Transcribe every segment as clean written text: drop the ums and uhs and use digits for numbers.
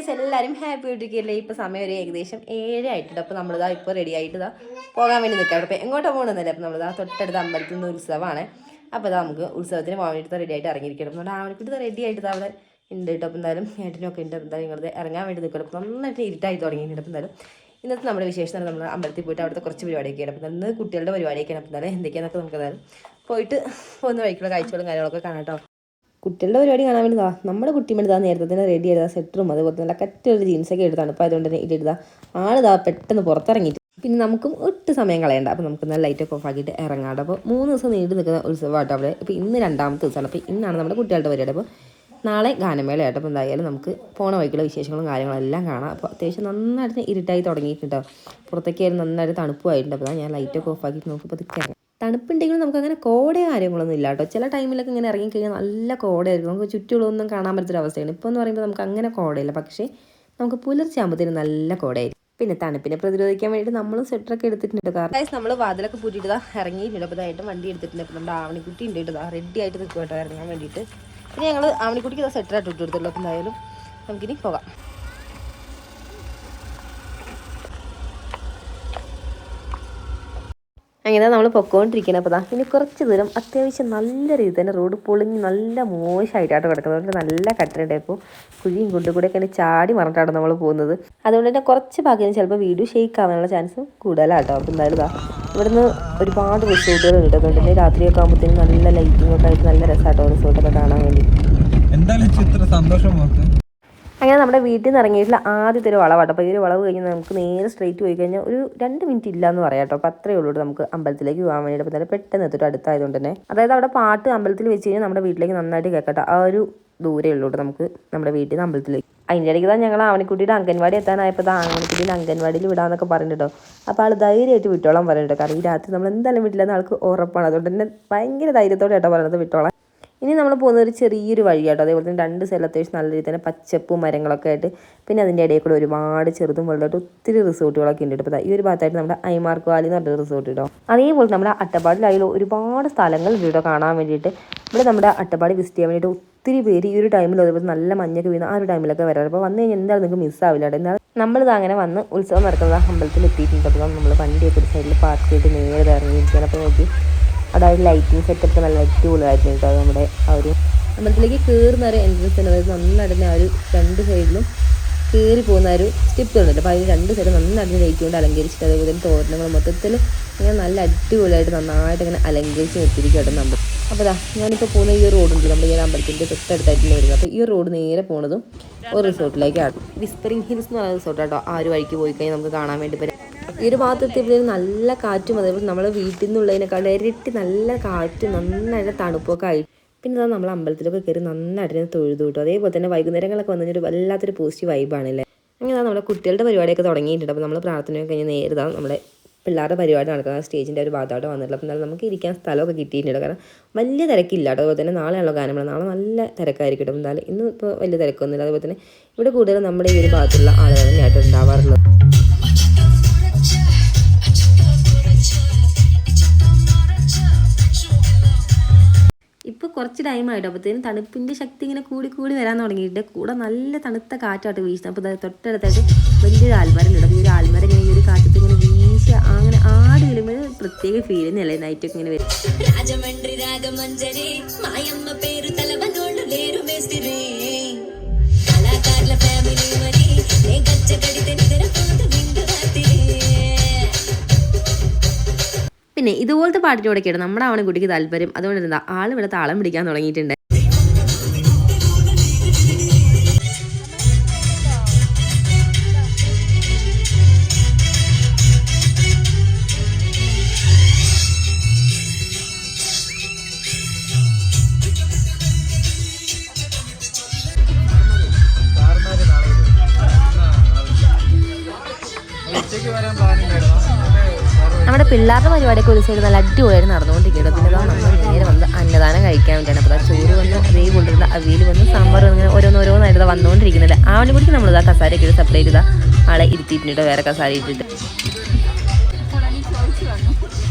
Guys എല്ലാവരും happy ആയിട്ടിരിക്കുകയല്ലേ? ഇപ്പോൾ സമയം ഒരു ഏകദേശം 7 ആയിട്ടുണ്ട്. അപ്പോൾ നമ്മളിതാ ഇപ്പോൾ റെഡി ആയിട്ട് പോകാൻ വേണ്ടി നിൽക്കാം. അപ്പോൾ എങ്ങോട്ടാണ് പോകണമെന്നല്ലേ? അപ്പോൾ നമ്മളിതാ തൊട്ടടുത്ത അമ്പലത്തിൽ നിന്ന് ഉത്സവമാണ്. അപ്പോൾ ഇതാ നമുക്ക് ഉത്സവത്തിന് പോകാൻ വേണ്ടിയിട്ട് റെഡി ആയിട്ട് ഇറങ്ങിയിരിക്കണം. നമ്മുടെ ആവണിക്കുട്ടി റെഡി ആയിട്ട് അവിടെ ഉണ്ട് കേട്ടോ. അപ്പോൾ എന്തായാലും ഏട്ടനൊക്കെ ഉണ്ട്. എന്തായാലും നിങ്ങളത് ഇറങ്ങാൻ വേണ്ടി നിൽക്കണം. അപ്പോൾ നന്നായിട്ട് ഇരുട്ടായി തുടങ്ങിയിട്ടുണ്ട്. അപ്പോൾ എന്തായാലും ഇന്നത്തെ നമ്മുടെ വിശേഷം നമ്മൾ അമ്പലത്തിൽ പോയിട്ട് അവിടുത്തെ കുറച്ച് പരിപാടിയൊക്കെയാണ്. അപ്പോൾ ഇന്ന് കുട്ടികളുടെ പരിപാടിയൊക്കെയാണ്. അപ്പോൾ എന്തായാലും എന്തൊക്കെയാണെന്നൊക്കെ നമുക്ക് എന്തായാലും പോയിട്ട് പോകുന്ന വഴിക്കുള്ള കാഴ്ചകളും കാര്യങ്ങളൊക്കെ കാണാം കേട്ടോ. കുട്ടികളുടെ പരിപാടി കാണാൻ വേണ്ടി നമ്മുടെ കുട്ടിമേട് നേരത്തെ തന്നെ റെഡി ചെയ്താൽ സെറ്ററും അതുപോലെ നല്ല കറ്റൊരു ജീൻസൊക്കെ എടുത്താണ്. അപ്പോൾ അതുകൊണ്ട് തന്നെ ഇതെടുത്താൽ ആളിതാ പെട്ടെന്ന് പുറത്തിറങ്ങിയിട്ട് പിന്നെ നമുക്കും ഒട്ട് സമയം കളയണ്ട. അപ്പോൾ നമുക്ക് നല്ല ലൈറ്റൊക്കെ ഓഫ് ആക്കിയിട്ട് ഇറങ്ങാം. അപ്പോൾ 3 ദിവസം നീണ്ടു നിൽക്കുന്ന ഉത്സവമാട്ടോ അവിടെ. ഇപ്പോൾ ഇന്ന് 2ാമത്തെ ദിവസമാണ്. അപ്പോൾ ഇന്നാണ് നമ്മുടെ കുട്ടികളുടെ പരിപാടി. അപ്പോൾ നാളെ ഗാനമേളയാട്ടോ. അപ്പോൾ എന്തായാലും നമുക്ക് പോണ വഴിക്കുള്ള വിശേഷങ്ങളും കാര്യങ്ങളെല്ലാം കാണാം. അപ്പോൾ അത്യാവശ്യം നന്നായിട്ട് ഇരുട്ടായി തുടങ്ങിയിട്ടുണ്ടോ. പുറത്തേക്കായാലും നന്നായിട്ട് തണുപ്പുമായിട്ടുണ്ട്. അപ്പോൾ ഞാൻ ലൈറ്റൊക്കെ ഓഫ് ആക്കിയിട്ട് നോക്കുമ്പോൾ ഇതൊക്കെ തണുപ്പുണ്ടെങ്കിലും നമുക്ക് അങ്ങനെ കോടയോ കാര്യങ്ങളൊന്നും ഇല്ല കേട്ടോ. ചില ടൈമിലൊക്കെ ഇങ്ങനെ ഇറങ്ങിക്കഴിഞ്ഞാൽ നല്ല കോടയായിരിക്കും. നമുക്ക് ചുറ്റുകളൊന്നും കാണാൻ പറ്റുന്നൊരവസ്ഥയാണ്. ഇപ്പോൾ എന്ന് പറയുമ്പോൾ നമുക്ക് അങ്ങനെ കോടയില്ല. പക്ഷേ നമുക്ക് പുലർച്ചെ ആകുമ്പോഴത്തേനും നല്ല കോടയായിരിക്കും. പിന്നെ തണുപ്പിനെ പ്രതിരോധിക്കാൻ വേണ്ടിയിട്ട് നമ്മളും സ്വെറ്ററൊക്കെ എടുത്തിട്ടുണ്ട്. കാരണം നമ്മൾ വാതിലൊക്കെ പൂട്ടിയിട്ട് ഇറങ്ങിയിട്ടുണ്ട്. അപ്പോൾ ഇതായിട്ട് വണ്ടി എടുത്തിട്ടുണ്ട്. അപ്പോൾ നമ്മുടെ ആവണിക്കുട്ടി ഉണ്ട് കേട്ടോ. റെഡി ആയിട്ട് നിൽക്കും കേട്ടോ ഇറങ്ങാൻ വേണ്ടിയിട്ട്. പിന്നെ ഞങ്ങൾ ആവണിക്കുട്ടിക്ക് സ്വെറ്ററായിട്ട് ഇട്ട് കൊടുത്തുള്ളൂ. അപ്പോൾ എന്തായാലും നമുക്കിനി പോകാം. അങ്ങനെ നമ്മൾ പൊക്കോണ്ടിരിക്കണം. അപ്പോൾ ഇനി കുറച്ച് ദൂരം അത്യാവശ്യം നല്ല രീതിയിൽ തന്നെ റോഡ് പൊളിഞ്ഞ് നല്ല മോശമായിട്ടാണ് കിടക്കുന്നത്. അതുകൊണ്ട് നല്ല കട്ടറുണ്ട്. ഇപ്പോൾ കുഴിയും കുണ്ടുകൂടെയൊക്കെ ചാടി മറിഞ്ഞിട്ടാണ് നമ്മൾ പോകുന്നത്. അതുകൊണ്ട് തന്നെ കുറച്ച് ഭാഗം ചിലപ്പോൾ വീഡിയോ ഷെയ്ക്ക് ആവാനുള്ള ചാൻസ് കൂടുതലാട്ടോ. അപ്പോൾ എന്തായാലും ഇവിടുന്ന് ഒരുപാട് റിസോർട്ടുകൾ ഉണ്ട്. അതുകൊണ്ട് തന്നെ രാത്രിയൊക്കെ ആകുമ്പോഴത്തേനും നല്ല ലൈറ്റിംഗ് ഒക്കെ ആയിട്ട് നല്ല രസമായിട്ടോ റിസോർട്ടൊക്കെ കാണാൻ വേണ്ടി. അങ്ങനെ നമ്മുടെ വീട്ടിൽ നിന്ന് ഇറങ്ങിയിട്ടുള്ള ആദ്യത്തെ ഒരു വളവാട്ടോ. അപ്പോൾ ഈ ഒരു വളവ് കഴിഞ്ഞാൽ നമുക്ക് നേരെ സ്ട്രേറ്റ് പോയി കഴിഞ്ഞാൽ ഒരു 2 മിനിറ്റ് ഇല്ല എന്ന് പറയാം കേട്ടോ. അപ്പോൾ അത്രയേ ഉള്ളൂ നമുക്ക് അമ്പലത്തിലേക്ക് പോകാൻ വേണ്ടിയിട്ട്. അപ്പോൾ തന്നെ പെട്ടെന്ന് എത്തിയിട്ട് അടുത്തായതുകൊണ്ട് തന്നെ അതായത് അവിടെ പാട്ട് അമ്പലത്തിൽ വെച്ച് കഴിഞ്ഞാൽ നമ്മുടെ വീട്ടിലേക്ക് നന്നായിട്ട് കേൾക്കട്ടോ. ആ ഒരു ദൂരേ ഉള്ളൂ നമുക്ക് നമ്മുടെ വീട്ടിൽ നിന്ന് അമ്പലത്തിലേക്ക്. അതിൻ്റെ ഇടയ്ക്ക് ഞങ്ങൾ ആവണിക്കുട്ടിയുടെ അംഗൻവാടി എത്താനായപ്പോൾ ആവണിക്കുട്ടിയിൽ അംഗൻവാടിയിൽ വിടാമെന്നൊക്കെ പറഞ്ഞിട്ടോ. അപ്പോൾ ആൾ ധൈര്യമായിട്ട് വിട്ടോളാൻ പറഞ്ഞിട്ടോ. കാരണം ഈ രാത്രി നമ്മൾ എന്തായാലും വിട്ടില്ലെന്ന് ആൾക്ക് ഉറപ്പാണ്. അതുകൊണ്ട് തന്നെ ഭയങ്കര ധൈര്യത്തോടെ കേട്ടോ പറയുന്നത് വിട്ടോളാം. ഇനി നമ്മൾ പോകുന്ന ഒരു ചെറിയൊരു വഴിയാട്ടോ. അതേപോലെ തന്നെ 2 സൈഡിൽ അത്യാവശ്യം നല്ല രീതിയിൽ തന്നെ പച്ചപ്പും മരങ്ങളൊക്കെ ആയിട്ട് പിന്നെ അതിൻ്റെ ഇടയിൽ കൂടെ ഒരുപാട് ചെറുതും വലുതായിട്ട് ഒത്തിരി റിസോർട്ടുകളൊക്കെ ഉണ്ട്. ഇപ്പോൾ ഈ ഒരു ഭാഗത്തായിട്ട് നമ്മുടെ ഐമാർക്ക് വാലി എന്ന് പറഞ്ഞൊരു റിസോർട്ട് കേട്ടോ. അതേപോലെ നമ്മുടെ അട്ടപ്പാടിലായാലും ഒരുപാട് സ്ഥലങ്ങളുണ്ട് കേട്ടോ കാണാൻ വേണ്ടിയിട്ട്. ഇവിടെ നമ്മുടെ അട്ടപ്പാടി വിസിറ്റ് ചെയ്യാൻ വേണ്ടിയിട്ട് ഒത്തിരി പേര് ഈ ഒരു ടൈമിൽ അതേപോലെ നല്ല മഞ്ഞൊക്കെ വീണ ആ ഒരു ടൈമിലൊക്കെ വരാറ്. അപ്പോൾ വന്നു കഴിഞ്ഞാൽ എന്തായാലും നിങ്ങൾക്ക് മിസ്സാവില്ല കേട്ടോ. എന്നാൽ നമ്മളിത് അങ്ങനെ വന്ന് ഉത്സവം നടക്കുന്നത് അമ്പലത്തിൽ എത്തിയിട്ടുണ്ട്. അപ്പോൾ നമ്മൾ വണ്ടിയൊക്കെ ഒരു സൈഡിൽ പാർക്ക് ചെയ്ത് നേരെ ഇറങ്ങിയിരിക്കുകയാണ്. അപ്പോൾ നോക്കി അതായത് ലൈറ്റിംഗ് സെറ്റപ്പ് നല്ല അടിപൊളിയായിരുന്നു കേട്ടോ. നമ്മുടെ ആ ഒരു അമ്പലത്തിലേക്ക് കയറുന്ന ഒരു എൻട്രൻസ് തന്നെ അതായത് നന്നായിട്ട് തന്നെ ആ ഒരു 2 സൈഡിലും കയറി പോകുന്ന ഒരു സ്റ്റെപ്പ് ഉണ്ട്. അപ്പോൾ അതിന് 2 സൈഡ് നന്നായിട്ട് ലൈറ്റ് കൊണ്ട് അലങ്കരിച്ചിട്ട് അതേപോലെ തന്നെ തോരണങ്ങൾ മൊത്തത്തിൽ ഇങ്ങനെ നല്ല അടിപൊളിയായിട്ട് നന്നായിട്ട് ഇങ്ങനെ അലങ്കരിച്ച് നിർത്തിയിരിക്കും കേട്ടോ നമ്മൾ. അപ്പോൾ ഞാനിപ്പോൾ പോകുന്ന ഈ ഒരു റോഡുണ്ട് നമ്മുടെ ഈ അമ്പലത്തിൻ്റെ തൊട്ടടുത്തായിട്ട് വരുന്നത്. അപ്പോൾ ഈ ഒരു റോഡ് നേരെ പോകുന്നതും ഒരു റിസോർട്ടിലേക്കാണ്. വിസ്പറിംഗ് ഹിൽസ് എന്ന് പറയുന്ന റിസോർട്ട് കേട്ടോ. ആ ഒരു വഴിക്ക് പോയി കഴിഞ്ഞാൽ നമുക്ക് കാണാൻ വേണ്ടി പറ്റും. ഈ ഒരു ഭാഗത്തെത്തിയപ്പോഴത്തേക്കും നല്ല കാറ്റും അതേപോലെ നമ്മൾ വീട്ടിൽ നിന്നുള്ളതിനേക്കാൾ ഇരട്ടി നല്ല കാറ്റും നന്നായിട്ട് തണുപ്പൊക്കെ ആയിട്ട് പിന്നെ അതാ നമ്മൾ അമ്പലത്തിലൊക്കെ കയറി നന്നായിട്ട് തൊഴുതു കിട്ടും. അതേപോലെ തന്നെ വൈകുന്നേരങ്ങളൊക്കെ വന്നു കഴിഞ്ഞാൽ വല്ലാത്തൊരു പോസിറ്റീവ് വൈബാണല്ലേ. അങ്ങനെ നമ്മുടെ കുട്ടികളുടെ പരിപാടിയൊക്കെ തുടങ്ങിയിട്ടുണ്ട്. അപ്പോൾ നമ്മൾ പ്രാർത്ഥനയൊക്കെ കഴിഞ്ഞ് നേരിടാം നമ്മുടെ പിള്ളേരുടെ പരിപാടി നടക്കുന്നത് സ്റ്റേജിൻ്റെ ഒരു ഭാഗത്തോട്ട് വന്നിട്ടുള്ളത്. അപ്പോൾ എന്നാലും നമുക്ക് ഇരിക്കാൻ സ്ഥലമൊക്കെ കിട്ടിയിട്ടുണ്ട്. കാരണം വലിയ തിരക്കില്ല കേട്ടോ. അതുപോലെ തന്നെ നാളെയുള്ള ഗാനമേള നാളെ നല്ല തിരക്കായിരിക്കും കേട്ടോ. എന്തായാലും ഇന്നും ഇപ്പോൾ വലിയ തിരക്കൊന്നുമില്ല. അതുപോലെ തന്നെ ഇവിടെ കൂടുതൽ നമ്മുടെ ഈ ഒരു ഭാഗത്തുള്ള ആളുകൾ തന്നെയായിട്ട് ഉണ്ടാവാറുള്ളത്. ഇപ്പോൾ കുറച്ച് ടൈമായിട്ട് അപ്പോഴത്തേനും തണുപ്പിൻ്റെ ശക്തി ഇങ്ങനെ കൂടി വരാൻ തുടങ്ങിയിട്ട് കൂടെ നല്ല തണുത്ത കാറ്റായിട്ട് വീശുന്നത്. അപ്പോൾ തൊട്ടടുത്തായിട്ട് വലിയൊരു ആൽമരമുണ്ട്. അപ്പോൾ ഈ ഒരു ആൽമരം ഇങ്ങനെ ഈ ഒരു കാറ്റത്ത് ഇങ്ങനെ വീശ അങ്ങനെ ആടി വരുമ്പോൾ പ്രത്യേക ഫീൽ തന്നെയല്ലേ നൈറ്റൊക്കെ ഇങ്ങനെ വരും. പിന്നെ ഇതുപോലത്തെ പാട്ടിനോടൊക്കെയാണ് നമ്മുടെ ആവണിക്കുട്ടിക്ക് താല്പര്യം. അതുകൊണ്ട് എന്താ ആളിവിടെ താളം പിടിക്കാൻ തുടങ്ങിയിട്ടുണ്ട്. നമ്മുടെ പിള്ളേരുടെ പരിപാടിയൊക്കെ ഒരു സൈഡ് നല്ല അടിപൊളിയായിട്ട് നടന്നുകൊണ്ടിരിക്കുന്നത്. പിന്നെ നമ്മൾ നേരെ വന്ന് അന്നദാനം കഴിക്കാൻ വേണ്ടിയാണ്. അപ്പോൾ ചോറ് വന്ന് അതേ കൊണ്ടിരുന്ന അവിയൽ വന്ന് സാമ്പാർ ഇങ്ങനെ ഓരോന്നോരോന്നായിട്ട് വന്നുകൊണ്ടിരിക്കുന്നുണ്ട്. ആവണിക്കുട്ടിക്ക് നമ്മളിതാ കസാരയൊക്കെ ഒരു സെപ്പറേറ്റ് ഇതാ ആളെ ഇരുത്തിയിട്ടുണ്ട് വേറെ കസാര ഇട്ടിട്ട്.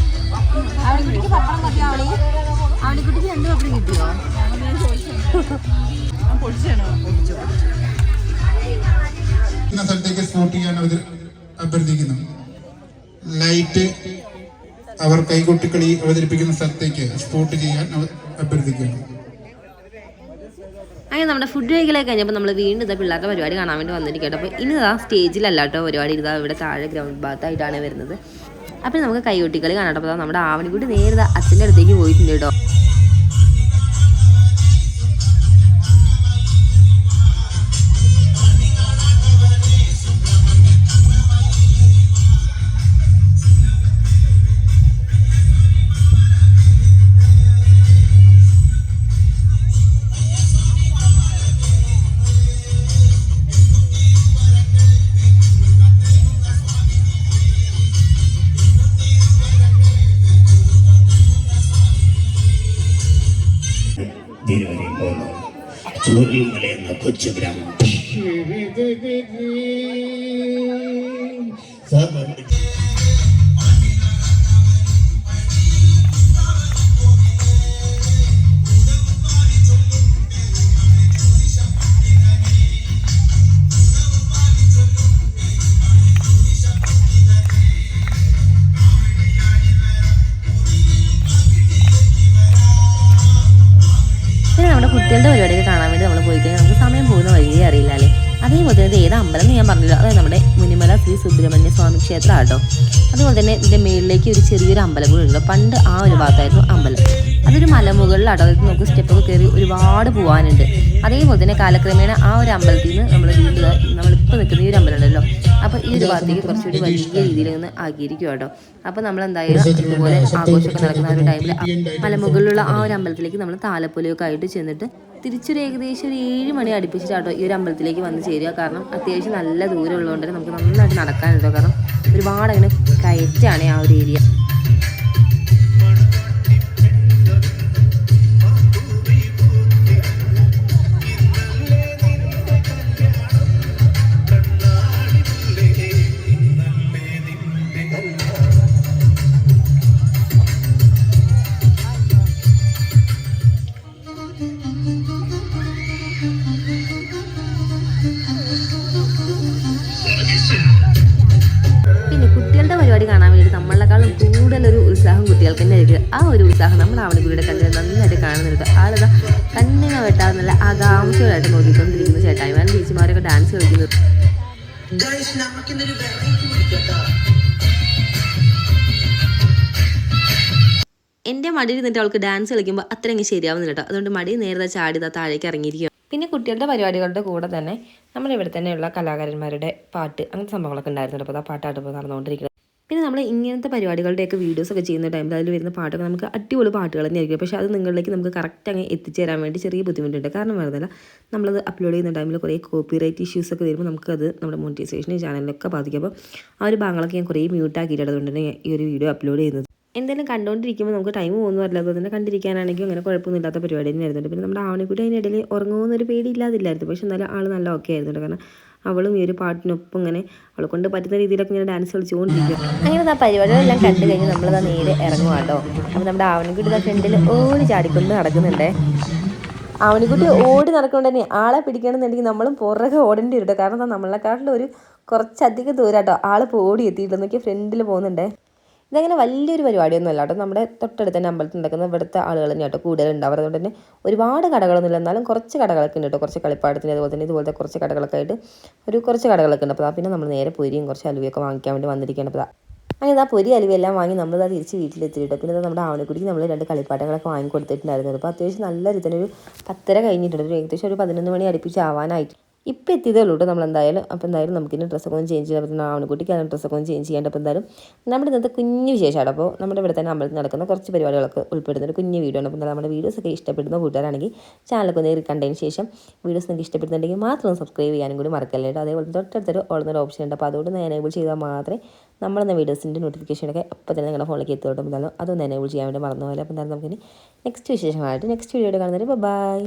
ആവണിക്കുട്ടിക്ക് 2 പപ്പടം കിട്ടിയോ? സ്ഥലത്തേക്ക് സ്പോട്ട് ചെയ്യാൻ അവർ അഭ്യർത്ഥിക്കുന്നു. ലൈറ്റ് അവർ കൈകൊട്ടിക്കളി അവതരിപ്പിക്കുന്ന സ്ഥലത്തേക്ക് സ്പോട്ട് ചെയ്യാൻ അഭ്യർത്ഥിക്കുന്നു. അങ്ങനെ നമ്മുടെ ഫുഡ് കഴിക്കലൊക്കെ കഴിഞ്ഞപ്പോൾ നമ്മൾ വീണ്ടും ഇതാ പിള്ളേരുടെ പരിപാടി കാണാൻ വേണ്ടി വന്നിരിക്കട്ടെ. അപ്പോൾ ഇനി ഇതാ സ്റ്റേജിലല്ല കേട്ടോ പരിപാടി, ഇതാ ഇവിടെ താഴെ ഗ്രൗണ്ട് ഭാഗത്തായിട്ടാണ് വരുന്നത്. അപ്പോൾ നമുക്ക് കൈകൊട്ടിക്കളി കാണാം. അപ്പോൾ നമ്മുടെ ആവണിക്കുട്ടി നേരെ അച്ഛൻ്റെ അടുത്തേക്ക് പോയിട്ടുണ്ട് കേട്ടോ. ചൂരിമല എന്ന കൊച്ചു ഗ്രാമം നമ്മുടെ കുട്ടികളുടെ പരിപാടിയൊക്കെ കാണാൻ വേണ്ടി നമ്മൾ പോയി കഴിഞ്ഞാൽ നമുക്ക് സമയം പോകുന്ന വഴിയേ അറിയില്ല അല്ലേ. അതേപോലെ തന്നെ ഏത് അമ്പലം എന്ന് ഞാൻ പറഞ്ഞല്ലോ, അതായത് നമ്മുടെ മുനിമല ശ്രീ സുബ്രഹ്മണ്യ സ്വാമി ക്ഷേത്രം കേട്ടോ. അതുപോലെ തന്നെ ഇതിൻ്റെ മേളിലേക്ക് ഒരു ചെറിയൊരു അമ്പലം കൂടി ഉണ്ട്. പണ്ട് ആ ഒരു ഭാഗത്തായിരുന്നു അമ്പലം. അതൊരു മലമുകളിലാട്ടോ. അതായത് നമുക്ക് സ്റ്റെപ്പൊക്കെ കയറി ഒരുപാട് പോകാനുണ്ട്. അതേപോലെ തന്നെ കാലക്രമേണ ആ ഒരു അമ്പലത്തിൽ നിന്ന് നമ്മൾ വീണ്ടും നമ്മളിപ്പോൾ നിൽക്കുന്ന ഈ ഒരു അമ്പലം ഉണ്ടല്ലോ, അപ്പോൾ ഈ ഒരു ഭാഗത്തേക്ക് കുറച്ചുകൂടി വലിയ രീതിയിൽ നിന്ന് ആക്കിയിരിക്കും കേട്ടോ. അപ്പോൾ നമ്മൾ എന്തായാലും ഇതുപോലെ ആഘോഷമൊക്കെ നടക്കുന്ന ആ ഒരു ടൈമിൽ മലമുകളിലുള്ള ആ ഒരു അമ്പലത്തിലേക്ക് നമ്മൾ താലപ്പൊലിയൊക്കെ ആയിട്ട് ചെന്നിട്ട് തിരിച്ചൊരു ഏകദേശം ഒരു 7 മണി അടുപ്പിച്ചിട്ടാട്ടോ ഈ ഒരു അമ്പലത്തിലേക്ക് വന്ന് ചേരുക. കാരണം അത്യാവശ്യം നല്ല ദൂരം ഉള്ളതുകൊണ്ട് തന്നെ നമുക്ക് നന്നായിട്ട് നടക്കാനുണ്ടോ. കാരണം ഒരുപാട് അങ്ങനെ കയറ്റാണ് ആ ഒരു ഏരിയ. പിന്നെ കുട്ടികളുടെ പരിപാടി കാണാൻ വേണ്ടിയിട്ട് നമ്മളെക്കാളും കൂടുതലൊരു ഉത്സാഹം കുട്ടികൾക്ക് തന്നെ ആയിരിക്കും. ആ ഒരു ഉത്സാഹം നമ്മൾ ആവണിക്കുട്ടിയുടെ കണ്ട് നന്നായിട്ട് കാണുന്നുണ്ട്. ആളിതാ കണ്ണിനെ വെട്ടാതെ നല്ല ആകാംക്ഷകളായിട്ട് നോക്കിക്കൊണ്ടിരിക്കുന്ന ചേട്ടായിമാരും ചേച്ചിമാരൊക്കെ ഡാൻസ് കളിക്കുന്നത്. എൻ്റെ മടിയിൽ നിന്നിട്ട് അവൾക്ക് ഡാൻസ് കളിക്കുമ്പോൾ അത്രയും ശരിയാവുന്നില്ല കേട്ടോ. അതുകൊണ്ട് മടി നേരത്തെ ചാടി താഴേക്ക് ഇറങ്ങിയിരിക്കുക. പിന്നെ കുട്ടികളുടെ പരിപാടികളുടെ കൂടെ തന്നെ നമ്മുടെ ഇവിടെ തന്നെയുള്ള കലാകാരന്മാരുടെ പാട്ട് അങ്ങനത്തെ സംഭവങ്ങളൊക്കെ ഉണ്ടായിരുന്നു. അപ്പോൾ ആ പാട്ടായിട്ട് ഇപ്പോൾ നടന്നുകൊണ്ടിരിക്കുന്നത്. പിന്നെ നമ്മൾ ഇങ്ങനത്തെ പരിപാടികളുടെയൊക്കെ വീഡിയോസൊക്കെ ചെയ്യുന്ന ടൈമിൽ അതിൽ വരുന്ന പാട്ടൊക്കെ നമുക്ക് അടിപൊളി പാട്ടുകൾ തന്നെയായിരിക്കും. പക്ഷേ അത് നിങ്ങളിലേക്ക് നമുക്ക് കറക്റ്റ് അങ്ങ് എത്തിച്ചേരാൻ വേണ്ടി ചെറിയ ബുദ്ധിമുട്ടുണ്ട്. കാരണം വരുന്നില്ല, നമ്മളത് അപ്ലോഡ് ചെയ്യുന്ന ടൈമിൽ കുറേ കോപ്പിറൈറ്റ് ഇഷ്യൂസൊക്കെ വരുമ്പോൾ നമുക്കത് നമ്മുടെ മോണിറ്റൈസേഷൻ ചാനലിലൊക്കെ ബാധിക്കും. അപ്പോൾ ആ ഒരു ഭാഗങ്ങളൊക്കെ ഞാൻ കുറേ മ്യൂട്ടാക്കിയിട്ടുള്ളതുകൊണ്ട് തന്നെ ഈ ഒരു വീഡിയോ അപ്ലോഡ് ചെയ്യുന്നത്. എന്തായാലും കണ്ടുകൊണ്ടിരിക്കുമ്പോൾ നമുക്ക് ടൈം പോകുന്നു അറിയില്ല. അതുപോലെ തന്നെ കണ്ടിരിക്കാനാണെങ്കിൽ അങ്ങനെ കുഴപ്പമൊന്നുമില്ലാത്ത പരിപാടി തന്നെ ആയിരുന്നു. പിന്നെ നമ്മുടെ ആവണിക്കുട്ടി അതിനിടയിൽ ഉറങ്ങുമെന്നൊരു പേടിയില്ലാതില്ലായിരുന്നു. പക്ഷെ എന്നാലും ആൾ നല്ല ഓക്കെ ആയിരുന്നു. കാരണം അവളും ഈ ഒരു പാട്ടിനൊപ്പം ഇങ്ങനെ അവളെ കൊണ്ട് പറ്റുന്ന രീതിയിലൊക്കെ ഇങ്ങനെ ഡാൻസ് കളിച്ചുകൊണ്ടിരിക്കും. അങ്ങനെ ആ പരിപാടികളെല്ലാം കണ്ടു കഴിഞ്ഞ് നമ്മളതാ നേരെ ഇറങ്ങുക കേട്ടോ. അപ്പോൾ നമ്മുടെ ആവണിക്കുട്ടി ഫ്രണ്ടിൽ ഓടി ചാടിക്കൊണ്ട് നടക്കുന്നുണ്ടേ. ആവണിക്കുട്ടി ഓടി നടക്കൊണ്ട് തന്നെ ആളെ പിടിക്കണമെന്നുണ്ടെങ്കിൽ നമ്മളും പുറകെ ഓടേണ്ടി വരും. കാരണം നമ്മളെക്കാട്ടിലും ഒരു കുറച്ചധികം ദൂരം കേട്ടോ ആൾ ഓടി എത്തിയിട്ടെന്നൊക്കെ ഫ്രണ്ടിൽ പോകുന്നുണ്ടേ. ഇതങ്ങനെ വലിയൊരു പരിപാടിയൊന്നും അല്ല കേട്ടോ. നമ്മുടെ തൊട്ടടുത്ത് തന്നെ അമ്പലത്തിൽ നടക്കുന്ന ഇവിടുത്തെ ആളുകൾ തന്നെ കേട്ടോ കൂടുതലുണ്ടാവും. അതുകൊണ്ട് തന്നെ ഒരുപാട് കടകളൊന്നുമില്ല, എന്നാലും കുറച്ച് കടകളൊക്കെ ഉണ്ട് കേട്ടോ. കുറച്ച് കളിപ്പാടത്തിന് അതുപോലെ തന്നെ ഇതുപോലത്തെ കുറച്ച് കടകളൊക്കെ ആയിട്ട് കുറച്ച് കടകളൊക്കെ ഉണ്ട്. അപ്പോൾ പിന്നെ നമ്മൾ നേരെ പൊരിയും കുറച്ച് അലുവയൊക്കെ വാങ്ങിക്കാൻ വേണ്ടി വന്നിരിക്കുകയാണ്. അപ്പോൾ അങ്ങനെ ആ പൊരി അലുവയെല്ലാം വാങ്ങി നമ്മളിതാ തിരിച്ച് വീട്ടിലെത്തിയിട്ട് പിന്നെ നമ്മുടെ ആവണിക്കുട്ടിക്ക് നമ്മൾ 2 കളിപ്പാട്ടങ്ങളൊക്കെ വാങ്ങി കൊടുത്തിട്ടുണ്ടായിരുന്നു. അപ്പോൾ അത്യാവശ്യം നല്ല രീതിയിൽ ഒരു 10:30 കഴിഞ്ഞിട്ടുണ്ട്. ഏകദേശം ഒരു 11 മണി അടുപ്പിച്ച് ആവാനായിട്ട് ഇപ്പോൾ എത്തിയതേ ഉള്ളൂ കേട്ടോ നമ്മളെന്തായാലും. അപ്പോൾ എന്തായാലും നമുക്കിനി ഡ്രസ്സൊക്കെ ഒന്ന് ചേഞ്ച് ചെയ്യാൻ പറ്റുന്ന ആവണിക്കുട്ടിക്ക് അതിന് ഡ്രസ്സൊക്കെ ഒന്ന് ചേഞ്ച് ചെയ്യാണ്ട്. അപ്പോൾ എന്തായാലും നമ്മുടെ ഇന്നത്തെ കുഞ്ഞു വിശേഷമാണ്. അപ്പോൾ നമ്മുടെ ഇവിടെ തന്നെ അമ്പലത്തിൽ നടക്കുന്ന കുറച്ച് പരിപാടികളൊക്കെ ഉൾപ്പെടുന്ന ഒരു കുഞ്ഞു വീഡിയോ ആണ്. അപ്പോൾ നമ്മുടെ വീഡിയോസൊക്കെ ഇഷ്ടപ്പെടുന്ന കൂട്ടുകാരാണെങ്കിൽ ചാനലൊക്കെ ഒന്ന് കണ്ടതിന് ശേഷം വീഡിയോസ് നിങ്ങൾക്ക് ഇഷ്ടപ്പെടുന്നുണ്ടെങ്കിൽ മാത്രം സബ്സ്ക്രൈബ് ചെയ്യാനും കൂടി മറക്കല്ലേ കേട്ടോ. അതേപോലെ തൊട്ടടുത്തൊരു ഓളുന്നൊരു ഓപ്ഷൻ ഉണ്ട്. അപ്പോൾ അതുകൊണ്ട് എനേബിൾ ചെയ്താൽ മാത്രമേ നമ്മളെന്ന വീഡിയോസിൻ്റെ നോട്ടിഫിക്കേഷനൊക്കെ അപ്പോൾ തന്നെ നിങ്ങളുടെ ഫോണിലേക്ക് എത്തിയോട്ടും. എന്തായാലും അതൊന്ന് എനേബിൾ ചെയ്യാൻ വേണ്ടി മറന്നു പോലെ. അപ്പോൾ എന്തായാലും നമുക്കിനി നെക്സ്റ്റ് വിശേഷമായിട്ട് നെക്സ്റ്റ് വീഡിയോ കാണുന്നവരെ ബൈ.